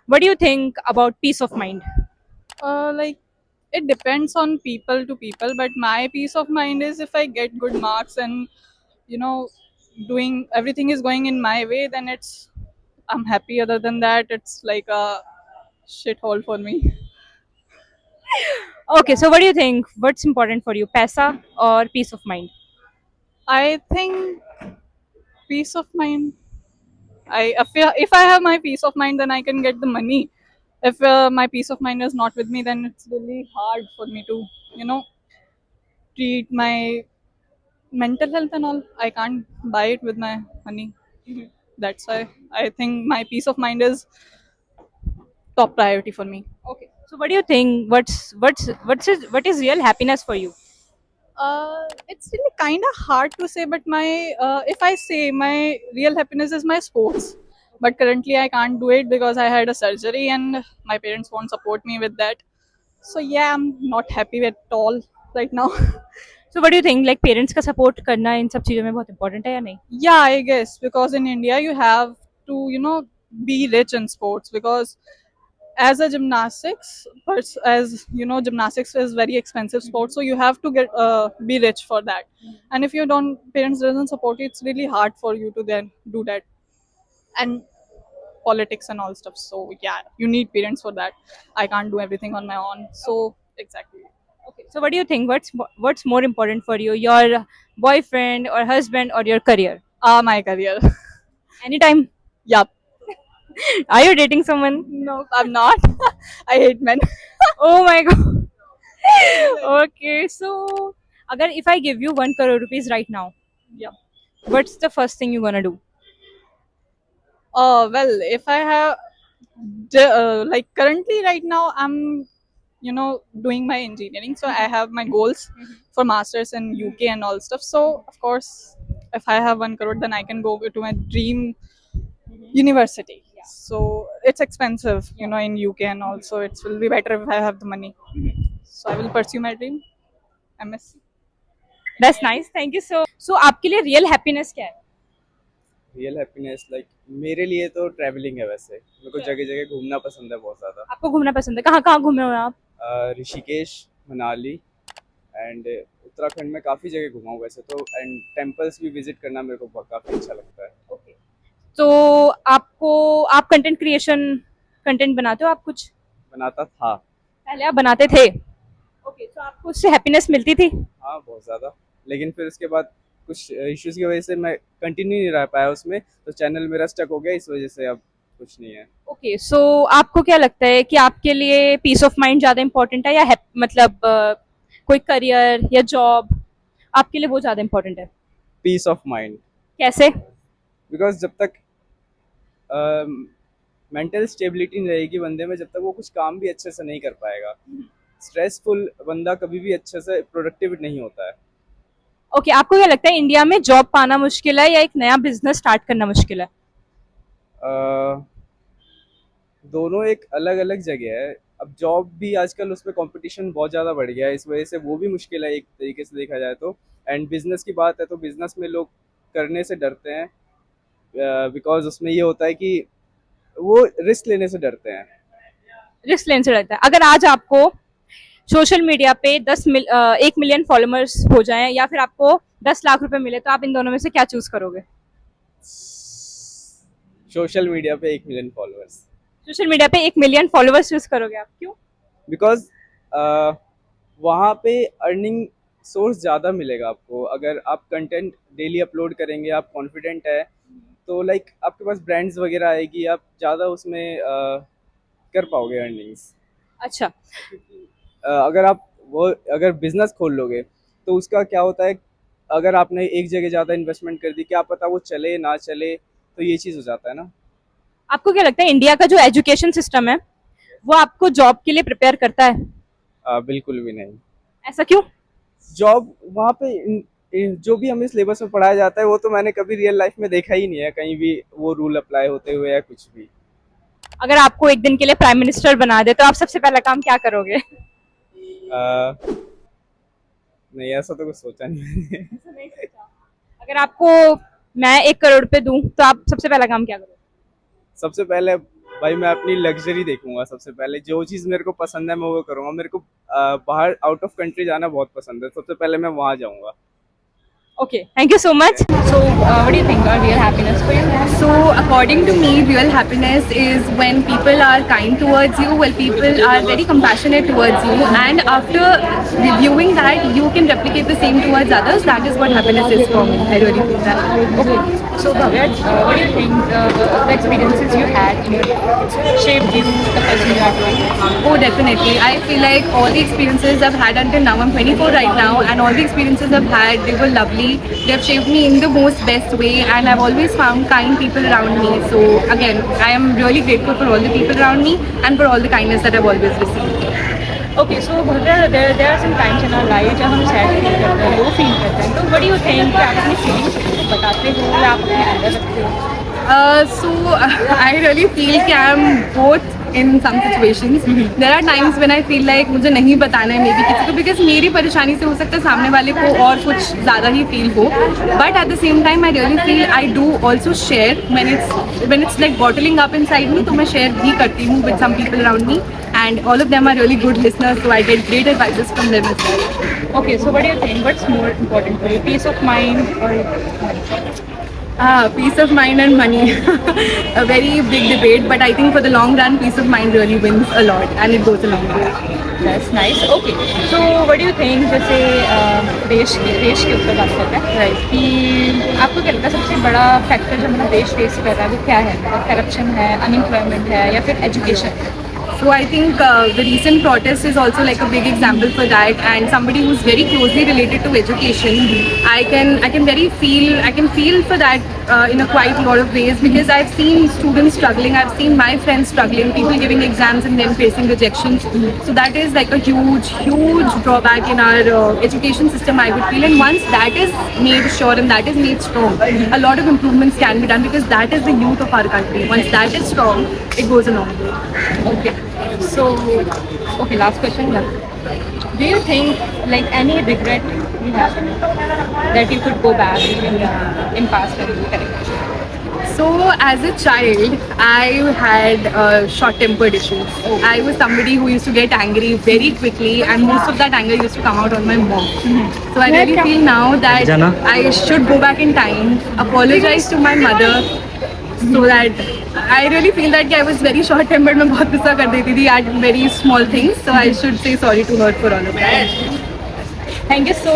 What do you think about peace of mind? Like it depends on people to people, but my peace of mind is if I get good marks and you know doing everything is going in my way, then I'm happy. Other than that, it's like a shithole for me. Okay, so what do you think? What's important for you, paisa or peace of mind? I think peace of mind. If I have my peace of mind, then I can get the money. If my peace of mind is not with me, then it's really hard for me to you know treat my mental health and all. I can't buy it with my money. That's why I think my peace of mind is top priority for me. Okay, so what do you think? What is real happiness for you? It's really kind of hard to say, but my if I say my real happiness is my sports, but currently I can't do it because I had a surgery and my parents won't support me with that. So yeah, I'm not happy at all right now. So what do you think? Like parents का support करना इन सब चीजों में बहुत important है या नहीं? Yeah, I guess because in India you have to be rich in sports because as a gymnastics as you know gymnastics is very expensive sport, so you have to get be rich for that, and if you don't parents doesn't support you, it's really hard for you to then do that, and politics and all stuff. So yeah, you need parents for that. I can't do everything on my own, so exactly. Okay, so what do you think? What's more important for you? Your boyfriend or husband or your career? My career. Anytime. Yup. Are you dating someone? No, I'm not. I hate men. Oh my god. Okay, so agar if I give you 1 crore rupees right now, Yeah. what's the first thing you're gonna do? Oh well, if I have like currently right now I'm doing my engineering, so I have my goals for masters in UK and all stuff. So of course, if I have 1 crore, then I can go to my dream university. So it's expensive, in UK, and also it will be better if I have the money. So I will pursue my dream, MSc. That's nice. Thank you so आपके लिए real happiness क्या है? Real happiness like मेरे लिए तो travelling है। वैसे मेरे को जगह जगह घूमना पसंद है बहुत ज़्यादा। आपको घूमना पसंद है? कहाँ कहाँ घूमे हो आप? ऋषिकेश, मनाली एंड उत्तराखंड में काफ़ी जगह घुमा हूँ वैसे तो। एंड टेम्पल्स भी विजिट करना मेरे को काफ़ी अच्छा लगता है। तो आपको आप कंटेंट बनाते हो आप कुछ? बनाता था। पहले आप बनाते थे? ओके, तो आपको उससे हैप्पीनेस मिलती थी? हाँ, बहुत ज़्यादा। लेकिन फिर उसके बाद कुछ इश्यूज़ की वजह से मैं कंटिन्यू नहीं रह पाया उसमें, तो चैनल मेरा स्टक हो गया, इस वजह से अब कुछ नहीं है। ओके, सो आपको क्या लगता है कि आपके लिए पीस ऑफ माइंड ज्यादा इंपॉर्टेंट है या मतलब कोई करियर या जॉब आपके लिए वो ज्यादा इंपॉर्टेंट है? Peace of mind. कैसे? बिकॉज जब तक मेंटल स्टेबिलिटी नहीं रहेगी बंदे में, जब तक वो कुछ काम भी अच्छे से नहीं कर पाएगा। स्ट्रेसफुल बंदा कभी भी अच्छे से प्रोडक्टिव नहीं होता है। ओके, आपको क्या लगता है इंडिया में जॉब पाना मुश्किल है या एक नया बिजनेस स्टार्ट करना मुश्किल है? अ, दोनों एक अलग अलग जगह है। अब जॉब भी आजकल उसमें कंपटीशन बहुत ज़्यादा बढ़ गया है, इस वजह से वो भी मुश्किल है एक तरीके से देखा जाए तो। एंड बिजनेस की बात है तो बिजनेस में लोग करने से डरते हैं, बिकॉज उसमें ये होता है कि वो रिस्क लेने से डरते हैं। रिस्क लेने से लगता है। अगर आज आपको सोशल मीडिया पे 1 मिलियन फॉलोअर्स हो जाएं या फिर आपको 10 लाख रुपए मिले तो आप इन दोनों में से क्या चूज करोगे? सोशल मीडिया पे 1 मिलियन फॉलोअर्स। सोशल मीडिया पे 1 मिलियन फॉलोअर्स चूज करोगे आप, क्यों? बिकॉज वहाँ पे अर्निंग सोर्स ज़्यादा मिलेगा आपको। अगर आप कंटेंट डेली अपलोड करेंगे, आप कॉन्फिडेंट है, तो लाइक आपके पास ब्रांड्स वगैरह आएगी, आप ज़्यादा उसमें कर पाओगे अर्निंग्स। अच्छा। अगर आप वो अगर बिजनेस खोल लोगे तो उसका क्या होता है, अगर आपने एक जगह ज़्यादा इन्वेस्टमेंट कर दी, क्या पता वो चले ना चले, तो ये चीज़ हो जाता है ना। आपको क्या लगता है इंडिया का जो एजुकेशन सिस्टम है वो आपको जॉब के लिए प्रिपेयर करता है? बिल्कुल भी नहीं। ऐसा क्यों? जॉब वहाँ पे जो भी हमें सिलेबस में पढ़ाया जाता है वो तो मैंने कभी रियल लाइफ में देखा ही नहीं है कहीं भी वो रूल अप्लाई होते हुए या कुछ भी। अगर आपको एक दिन के लिए प्राइम मिनिस्टर बना दे तो आप सबसे पहला काम क्या करोगे? अ, नहीं, ऐसा तो कुछ सोचा नहीं मैंने। अगर आपको मैं 1 करोड़ रुपए दूं तो आप सबसे पहला काम क्या करोगे? सबसे पहले भाई मैं अपनी लग्जरी देखूंगा सबसे पहले, जो चीज़ मेरे को पसंद है मैं वो करूंगा। मेरे को बाहर आउट ऑफ कंट्री जाना बहुत पसंद है, सबसे पहले मैं वहाँ जाऊंगा। Okay, thank you so much. So, what do you think are real happiness for you? So, according to me, real happiness is when people are kind towards you, when people are very compassionate towards you, and after reviewing that, you can replicate the same towards others. That is what happiness is for me. I really feel that. Okay, so Bhagat, what do you think the experiences you had in your life shaped you, the person you are today? Oh, definitely. I feel like all the experiences I've had until now, I'm 24 right now, and all the experiences I've had, they were lovely. They have shaped me in the most best way, and I've always found kind people around me. So again, I am really grateful for all the people around me and for all the kindness that I've always received. Okay, so Bhagat, there are some times in our life जब हम sad feel करते हैं, low feel करते हैं, तो what do you think कि आप अपनी feelings किसी को बताते हो या आप अपने अंदर रखते हो? So I really feel कि I am both in some situations. There are times when I feel like मुझे नहीं बताना है maybe किसी को, because मेरी परेशानी से हो सकता है सामने वाले को और कुछ ज़्यादा ही feel हो. But at the same time I really feel I do also share when it's like bottling up inside me, तो मैं share भी करती हूँ with some people around me, and all of them are really good listeners, so I get great advices from them as well. Okay, so what do you think? What's more important for you, peace of mind or money? Peace of mind and money. A very big debate, but I think for the long run, peace of mind really wins a lot, and it goes a long way. That's nice. Okay, so what do you think? जैसे देश के ऊपर बात करते हैं, Right. कि आपको क्या लगता है सबसे बड़ा फैक्टर जो हमारा देश फेस कर रहा है वो क्या है? मतलब करप्शन है, अनएम्प्लॉयमेंट है या फिर education? So I think the recent protest is also like a big example for that, and somebody who's very closely related to education. I can feel for that in a quite lot of ways, because I've seen students struggling, I've seen my friends struggling, people giving exams and then facing rejections. So that is like a huge drawback in our education system, I would feel. And once that is made sure and that is made strong, a lot of improvements can be done, because that is the youth of our country. Once that is strong, it goes a long way. Okay. So, okay, last question. Do you think like any regret you have that you could go back in past and correct? So as a child, I had short-tempered issues. I was somebody who used to get angry very quickly, and most of that anger used to come out on my mom. So I really feel now that I should go back in time, apologize to my mother, so that I really feel that I was very short-tempered. मैं बहुत गुस्सा कर देती थी at very small things. So I should say sorry to her for all of that. Thank you so